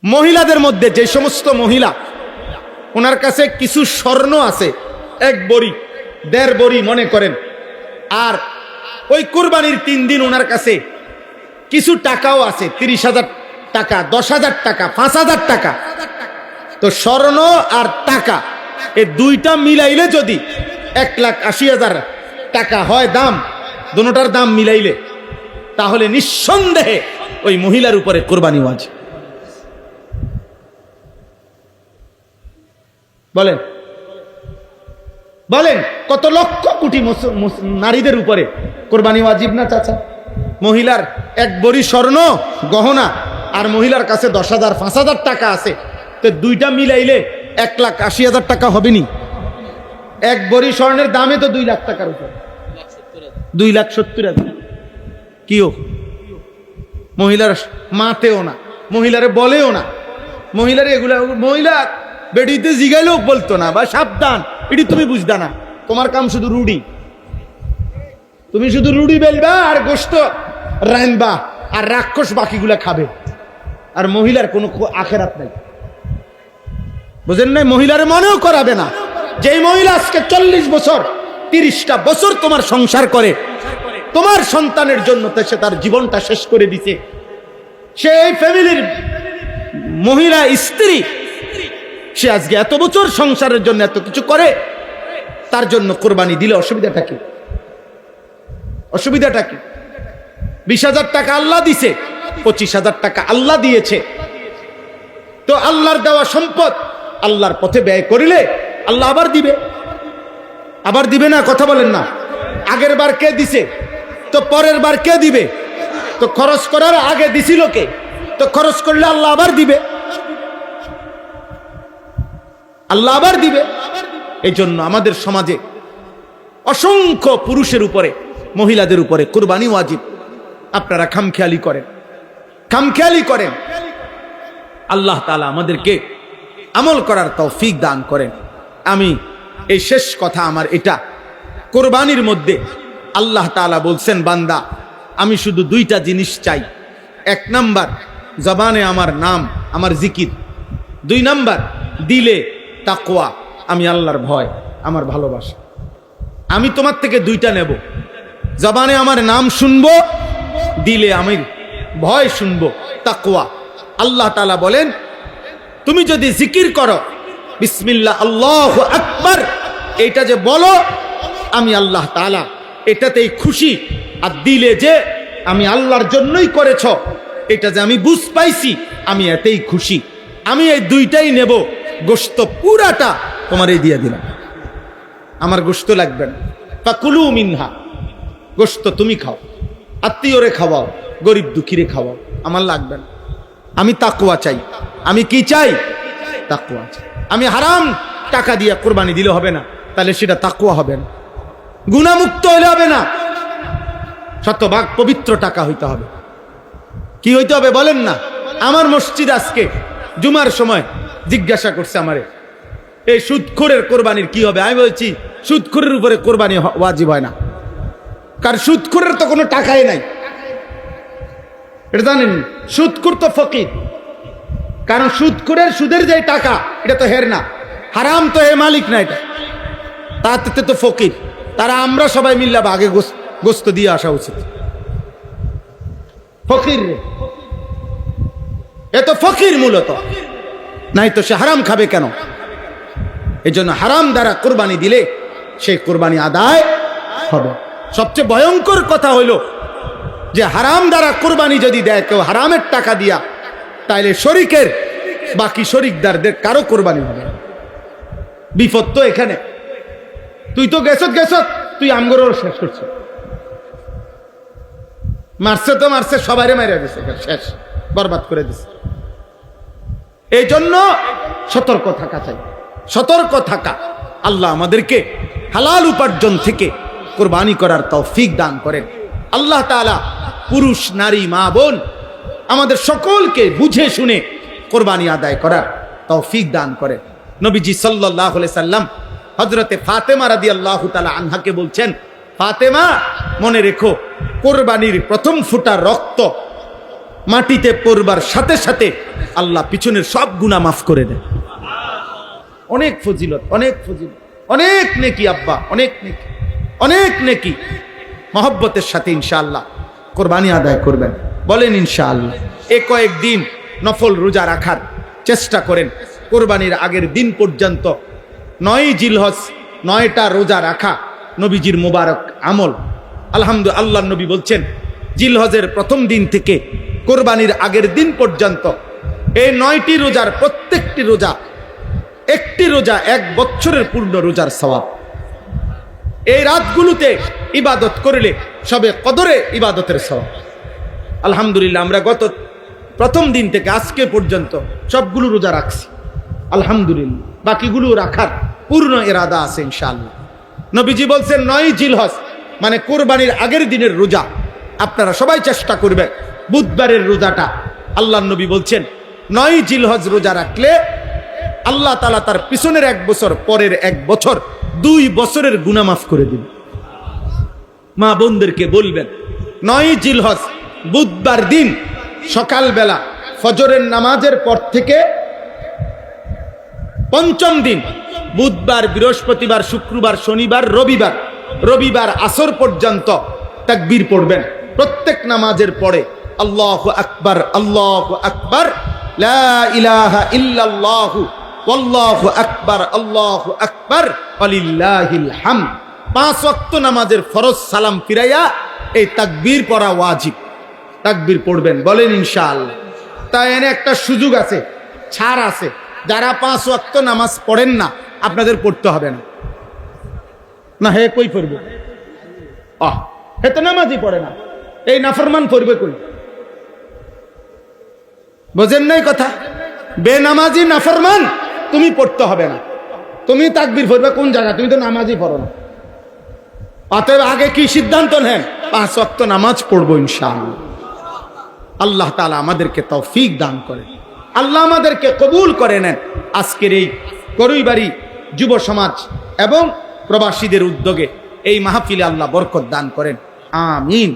মহিলাদের মধ্যে যে সমস্ত মহিলা ওনার কাছে কিছু স্বর্ণ আছে, 1 বড়ি 1.5 বড়ি মনে করেন, আর ওই কুরবানির 3 দিন ওনার কাছে কিছু টাকাও আছে, 30,000 টাকা, 10,000 টাকা, 5,000 টাকা। তো স্বর্ণ আর টাকা এই দুইটা মিলাইলে যদি 1,80,000 টাকা হয় দাম, দুটোটার দাম মিলাইলে, তাহলে নিঃসন্দেহে ওই মহিলার উপরে কুরবানি ওয়াজিব। বলেন বলেন কত লক্ষ কোটি নারীদের উপরে কুরবানি ওয়াজিব না চাচা? মহিলার 1 বড়ি স্বর্ণ গহনা আর মহিলার কাছে 10,000 5,000 টাকা আছে, তো দুইটা মিলাইলে 1,80,000 টাকা হবে নি? 1 বড়ি স্বর্ণের দামে তো 2 লাখ টাকার উপরে, 2,70,000। কিও মহিলার মাতেও না, মহিলারে বলেও না, মহিলারে এগুলা, মহিলা বেডিতে জিগাইলেও বলতো না, বা সাবধান, এটি তুমি বুঝদা না, তোমার কাম শুধু রুডি, তুমি শুধু রুডি বেলবা আর গোস্ত রাইনবা আর রাক্ষস বাকিগুলা খাবে, আর মহিলার কোনো আখেরাত নাই। বুঝেন নাই? মহিলার মনেও করাবে না। যেই মহিলা আজকে 40 বছর 30টা বছর তোমার সংসার করে, তোমার সন্তানের জন্য সে তার জীবনটা শেষ করে দিছে, সেই ফ্যামিলির মহিলা স্ত্রী, সে আজকে এত বছর সংসারের জন্য এত কিছু করে, তার জন্য কোরবানি দিলে অসুবিধাটা কি? অসুবিধাটা কি? 20,000 টাকা আল্লাহ দিছে, 25,000 টাকা আল্লাহ দিয়েছে, তো আল্লাহর দেওয়া সম্পদ আল্লাহর পথে ব্যয় করিলে আল্লাহ আবার দিবে। আবার দিবে না? কথা বলেন না। আগের বার কে দিছে, তো পরের বার কে দিবে? তো খরচ করার আগে দিছিল কে? তো খরচ করলে আল্লাহ আবার দিবে, আল্লাহ আবার দিবে। এই জন্য আমাদের সমাজে অসংখ্য পুরুষের উপরে, মহিলাদের উপরে কুরবানি ওয়াজিব। আপনারা খামখেয়ালি করেন, খামখেয়ালি করেন। আল্লাহ তাআলা আমাদেরকে আমল করার তৌফিক দান করেন। আমি এই শেষ কথা আমার এটা, কুরবানির মধ্যে আল্লাহ তাআলা বলছেন, বান্দা আমি শুধু 2টা জিনিস চাই। 1 নাম্বার জবানে আমার নাম, আমার জিকির। 2 নাম্বার দিলে তাকওয়া, আমি আল্লাহর ভয়, আমার ভালোবাসা। আমি তোমার থেকে 2টা নেব, জবানে আমার নাম শুনবো, দিলে আমি ভয় শুনবো, তাকওয়া। আল্লাহ তাআলা বলেন, তুমি যদি জিকির করো, বিসমিল্লাহ আল্লাহু আকবার, এটা যে বলো, আমি আল্লাহ তাআলা এটাতেই খুশি। আর দিলে যে আমি আল্লাহর জন্যই করেছ, এটা যে আমি বুঝ পাইছি, আমি এতেই খুশি। আমি এই 2টাই নেব, গোশত পুরাটা তোমারই দিয়ে দিলাম, আমার গোশত লাগবে না। ফাকুলু মিনহা, গোশত তুমি খাও, আত্মীয়রে খাওয়াও, গরিব দুঃখীরে খাওয়াও, আমার লাগবে না। আমি তাকওয়া চাই। আমি কি চাই? তাকওয়া চাই। আমি হারাম টাকা দিয়ে কুরবানি দিলে হবে না, তাহলে সেটা তাকওয়া হবে না, গুনাহমুক্ত হইলে হবে না, শতভাগ পবিত্র টাকা হইতে হবে। কি হইতে হবে বলেন না? আমার মসজিদ আজকে জুমার সময় জিজ্ঞাসা করছে আমারে, এই সুদখোরের কোরবানির কি হবে? আমি বলছি, সুদখোরের উপরে কোরবানি ওয়াজিব হয় না, কারণ সুদখোরের তো কোনো টাকাই নাই। এটা জানেন? সুদখোর তো ফকির, কারণ সুদখোরের সুদের যে টাকা, এটা তো হের না, হারাম তো হে মালিক না, এটা তাতে তো ফকির। তারা আমরা সবাই মিল্লা আগে গোস্ত দিয়ে আসা উচিত। ফকির রে, এ তো ফকির মূলত, নাই তো সে হারাম খাবে কেন? এই জন্য হারাম দ্বারা কোরবানি দিলে সেই কোরবানি আদায় হবে। সবচেয়ে ভয়ঙ্কর কথা হইল যে হারাম দ্বারা কোরবানি যদি দেয় কেউ হারামের টাকা দিয়া, তাইলে শরিকের বাকি শরিকদারদের কারো কোরবানি হবে না। বিপদ তো এখানে। তুই তো গেছত, তুই আমগরও শেষ করছিস, মারছে তো মারছে, সবাইরে মাইরা দিছে, শেষ, বরবাদ করে দিছে। এই জন্য সতর্ক থাকা চাই, সতর্ক থাকা। আল্লাহ আমাদেরকে হালাল উপার্জন থেকে কোরবানি করার তৌফিক দান করেন। আল্লাহ তাআলা পুরুষ নারী মা বোন আমাদের সকলকে বুঝে শুনে কোরবানি আদায় করার তৌফিক দান করেন। নবীজি সাল্লাল্লাহু আলাইহি সাল্লাম হযরতে ফাতেমা রাদিয়াল্লাহু তাআলা আনহাকে বলছেন, ফাতেমা মনে রেখো, কোরবানির প্রথম ফোঁটা রক্ত মাটিতে পড়বার সাথে সাথে আল্লাহ পিছনের সব গুনাহ মাফ করে দেয়। অনেক ফজিলত, অনেক ফজিলত, অনেক নেকি আব্বা, অনেক নেকি, অনেক নেকি। মহব্বতের সাথে ইনশাআল্লাহ কোরবানি আদায় করবেন, বলেন ইনশাআল্লাহ। কয়েকদিন নফল রোজা রাখার চেষ্টা করেন। কোরবানির আগের দিন পর্যন্ত 9 জিলহজ 9টা রোজা রাখা নবীজির মুবারক আমল। আলহামদুলিল্লাহ, আল্লাহর নবী বলছেন জিলহজের প্রথম দিন থেকে কোরবানির আগের দিন পর্যন্ত এই 9টি রোজার প্রত্যেকটি রোজা, একটি রোজা 1 বছরের পূর্ণ রোজার সওয়াব। এই রাতগুলোতে ইবাদত করলে সবে কদরে ইবাদতের সওয়াব। আলহামদুলিল্লাহ, আমরা গত প্রথম দিন থেকে আজকে পর্যন্ত সবগুলো রোজা রাখছি আলহামদুলিল্লাহ। বাকিগুলো রাখার পূর্ণ ইরাদা আছে ইনশাআল্লাহ। নবীজি বলছেন 9 জিলহজ মানে কোরবানির আগের দিনের রোজা আপনারা সবাই চেষ্টা করবেন। বুধবারের রোজাটা আল্লাহর নবী বলছেন 9 জিলহজ রোজা রাখলে আল্লাহ তাআলা তার পিছনের 1 বছর, পরের 1 বছর, 2 বছরের গুনাহ মাফ করে দিবেন। মা বোনদেরকে বলবেন 9 জিলহজ বুধবার দিন সকালবেলা ফজরের নামাজের পর থেকে 5ম দিন বুধবার, বৃহস্পতিবার, শুক্রবার, শনিবার, রবিবার আসর পর্যন্ত তাকবীর পড়বেন। প্রত্যেক নামাজের পরে আল্লাহু আকবার, আল্লাহু আকবার, লা ইলাহা ইল্লাল্লাহু ওয়াল্লাহু আকবার, আল্লাহু আকবার, ওয়ালিল্লাহিল হামদ। 5 ওয়াক্ত নামাজের ফরজ সালাম ফিরাইয়া এই তাকবীর পড়া ওয়াজিব। তাকবীর পড়বেন, বলেন ইনশাআল্লাহ। তাই এনে একটা সুযোগ আছে, ছাড় আছে। যারা 5 ওয়াক্ত নামাজ পড়েন না আপনাদের পড়তে হবে না। না হে কই পড়বে? হে তো নামাজই পড়ে না, এই নাফরমান পড়বে কই? বোঝেন নাই কথা? বেনামাজি নাফরমান তুমি পড়তে হবে না। তুমি তাকবীর পড়বে কোন জায়গা? তুমি তো নামাজই পড়ো না। অতএব আগে কি সিদ্ধান্ত নেন? 5 ওয়াক্ত নামাজ পড়বো ইনশাআল্লাহ। আল্লাহ তাআলা আমাদেরকে তৌফিক দান করেন, আল্লাহ আমাদেরকে কবুল করে নেন। আজকের এই করইবাড়ি যুব সমাজ এবং প্রবাসীদের উদ্যোগে এই মাহফিলে আল্লাহ বরকত দান করেন, আমিন।